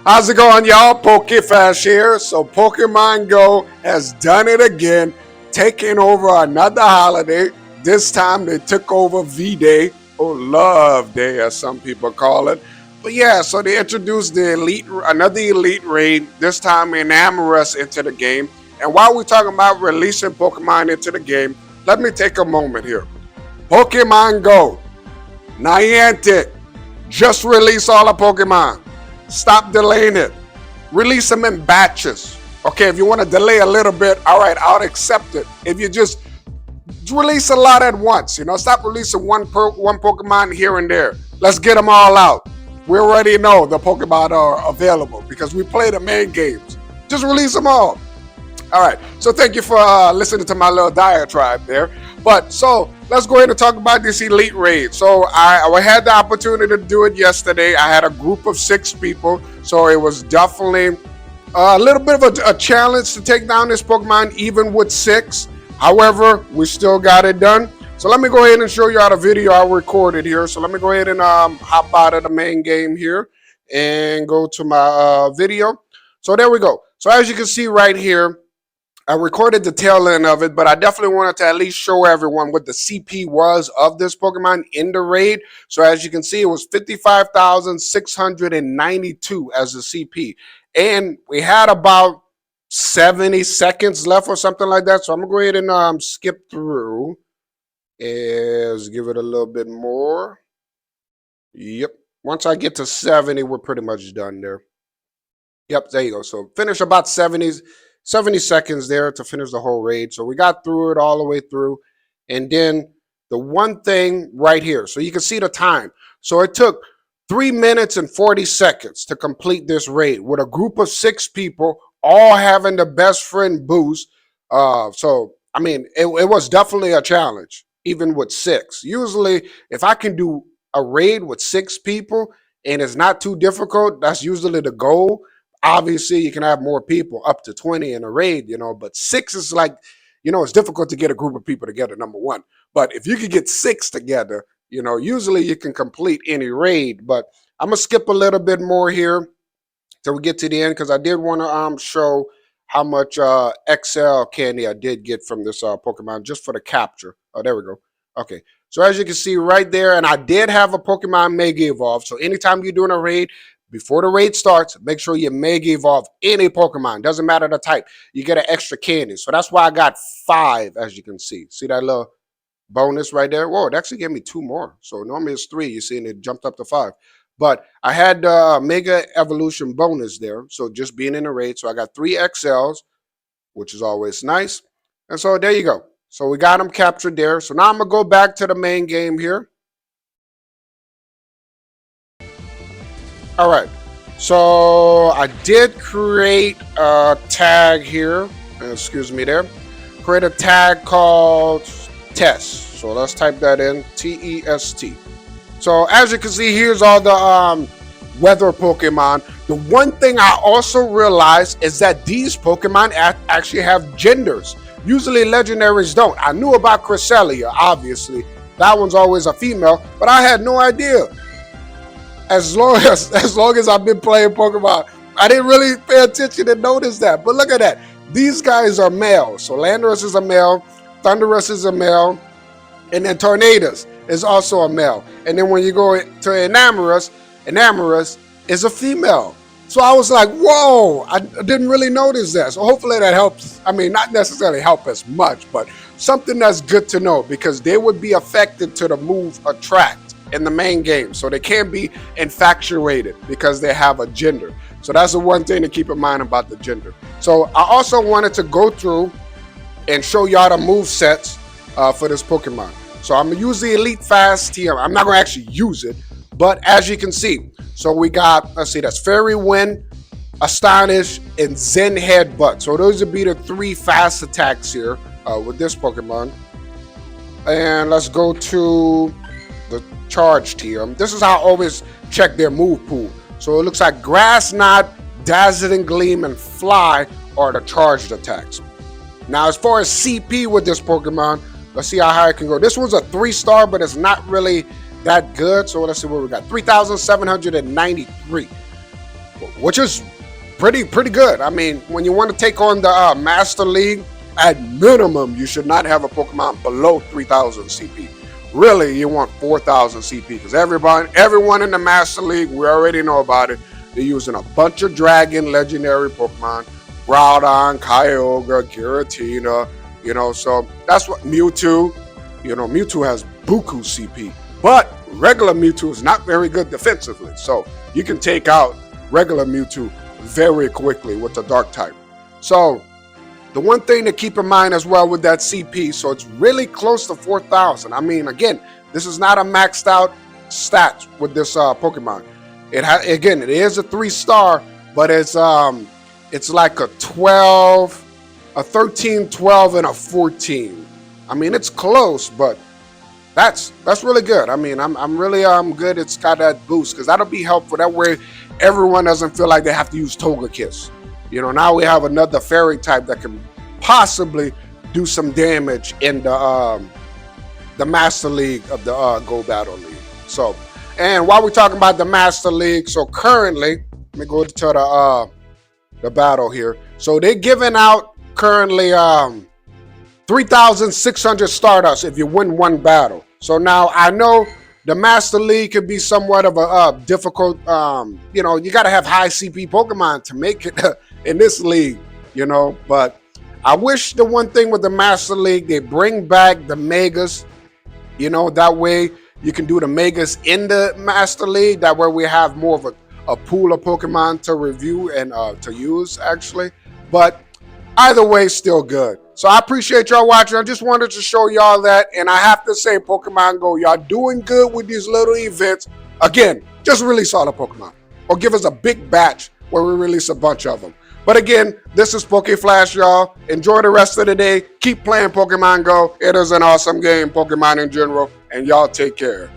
How's it going, y'all? PokeFash here. So Pokemon Go has done it again, taking over another holiday. This time they took over V-Day, or Love Day as some people call it. But yeah, so they introduced another elite raid, this time Enamorus into the game. And while we're talking about releasing Pokemon into the game, let me take a moment here. Pokemon Go, Niantic, just release all the Pokemon. Stop delaying it. Release them in batches. Okay, if you want to delay a little bit, all right, I'll accept it. If you just release a lot at once, stop releasing one Pokemon here and there. Let's get them all out. We already know the Pokemon are available because we play the main games. Just release them all. All right, so thank you for listening to my little diatribe there. But so let's go ahead and talk about this elite raid. So I had the opportunity to do it yesterday. I had a group of 6 people, so it was definitely a little bit of a challenge to take down this Pokemon, even with 6. However, we still got it done. So let me go ahead and show you all the video I recorded here. So let me go ahead and hop out of the main game here and go to my video. So there we go. So as you can see right here, I recorded the tail end of it, but I definitely wanted to at least show everyone what the CP was of this Pokemon in the raid. So as you can see, it was 55,692 as the CP. And we had about 70 seconds left or something like that. So I'm going to go ahead and skip through. Let's give it a little bit more. Yep. Once I get to 70, we're pretty much done there. Yep, there you go. So finish about 70 seconds there to finish the whole raid. So we got through it all the way through. And then the one thing right here, so you can see the time. So it took 3 minutes and 40 seconds to complete this raid with a group of 6 people all having the best friend boost. So, I mean, it was definitely a challenge, even with 6. Usually, if I can do a raid with 6 people and it's not too difficult, that's usually the goal. Obviously, you can have more people, up to 20 in a raid, but 6 is like, it's difficult to get a group of people together, number one. But if you could get 6 together, usually you can complete any raid. But I'm going to skip a little bit more here till we get to the end because I did want to show how much XL candy I did get from this Pokemon just for the capture. Oh, there we go. Okay. So as you can see right there, and I did have a Pokemon Mega Evolve. So anytime you're doing a raid, before the raid starts, make sure you Mega Evolve any Pokemon. Doesn't matter the type. You get an extra candy. So that's why I got 5, as you can see. See that little bonus right there? Whoa, it actually gave me 2 more. So normally it's 3. You see, and it jumped up to 5. But I had the Mega Evolution bonus there. So just being in the raid. So I got 3 XLs, which is always nice. And so there you go. So we got them captured there. So now I'm going to go back to the main game here. All right, so I did create a tag here. Excuse me there. Create a tag called test. So let's type that in, T-E-S-T. So as you can see, here's all the weather Pokemon. The one thing I also realized is that these Pokemon actually have genders. Usually legendaries don't. I knew about Cresselia, obviously. That one's always a female, but I had no idea. As long as I've been playing Pokemon, I didn't really pay attention and notice that. But look at that. These guys are male. So Landorus is a male, Thundurus is a male, and then Tornadus is also a male. And then when you go to Enamorus is a female. So I was like, whoa, I didn't really notice that. So hopefully that helps. I mean, not necessarily help as much, but something that's good to know because they would be affected to the move Attract in the main game, so they can't be infatuated because they have a gender. So that's the one thing to keep in mind about the gender. So I also wanted to go through and show y'all the move sets for this Pokemon. So I'm gonna use the Elite Fast TM. I'm not gonna actually use it, but as you can see, so we got, let's see, that's Fairy Wind, Astonish, and Zen Headbutt. So those would be the 3 fast attacks here with this Pokemon. And let's go to the charge TM. This is how I always check their move pool. So it looks like Grass Knot, Dazzling Gleam, and Fly are the charged attacks. Now as far as CP with this Pokemon, let's see how high it can go. This one's a 3-star, but it's not really that good. So let's see what we got. 3,793. which is pretty good. I mean, when you want to take on the Master League, at minimum, you should not have a Pokemon below 3,000 CP. Really, you want 4,000 CP because everyone in the Master League, we already know about it. They're using a bunch of Dragon legendary Pokemon, Groudon, Kyogre, Giratina, so that's what Mewtwo, Mewtwo has buku CP, but regular Mewtwo is not very good defensively, so you can take out regular Mewtwo very quickly with the Dark type. So the one thing to keep in mind as well with that CP, so it's really close to 4,000. I mean, again, this is not a maxed out stat with this Pokemon. It is a 3-star, but it's like a 12, a 13, 12, and a 14. I mean, it's close, but that's really good. I mean, I'm really good. It's got that boost because that'll be helpful. That way, everyone doesn't feel like they have to use Togekiss. Now we have another fairy type that can possibly do some damage in the Master League of the Go Battle League. So, and while we're talking about the Master League, so currently, let me go to the battle here. So they're giving out currently 3,600 Stardust if you win one battle. So now I know the Master League could be somewhat of a difficult, you got to have high CP Pokemon to make it in this league, but I wish the one thing with the Master League, they bring back the Megas, that way you can do the Megas in the Master League. That way we have more of a pool of Pokemon to review and to use, actually. But either way, still good. So I appreciate y'all watching. I just wanted to show y'all that. And I have to say, Pokemon Go, y'all doing good with these little events. Again, just release all the Pokemon. Or give us a big batch where we release a bunch of them. But again, this is PokeFlash, y'all. Enjoy the rest of the day. Keep playing Pokemon Go. It is an awesome game, Pokemon in general. And y'all take care.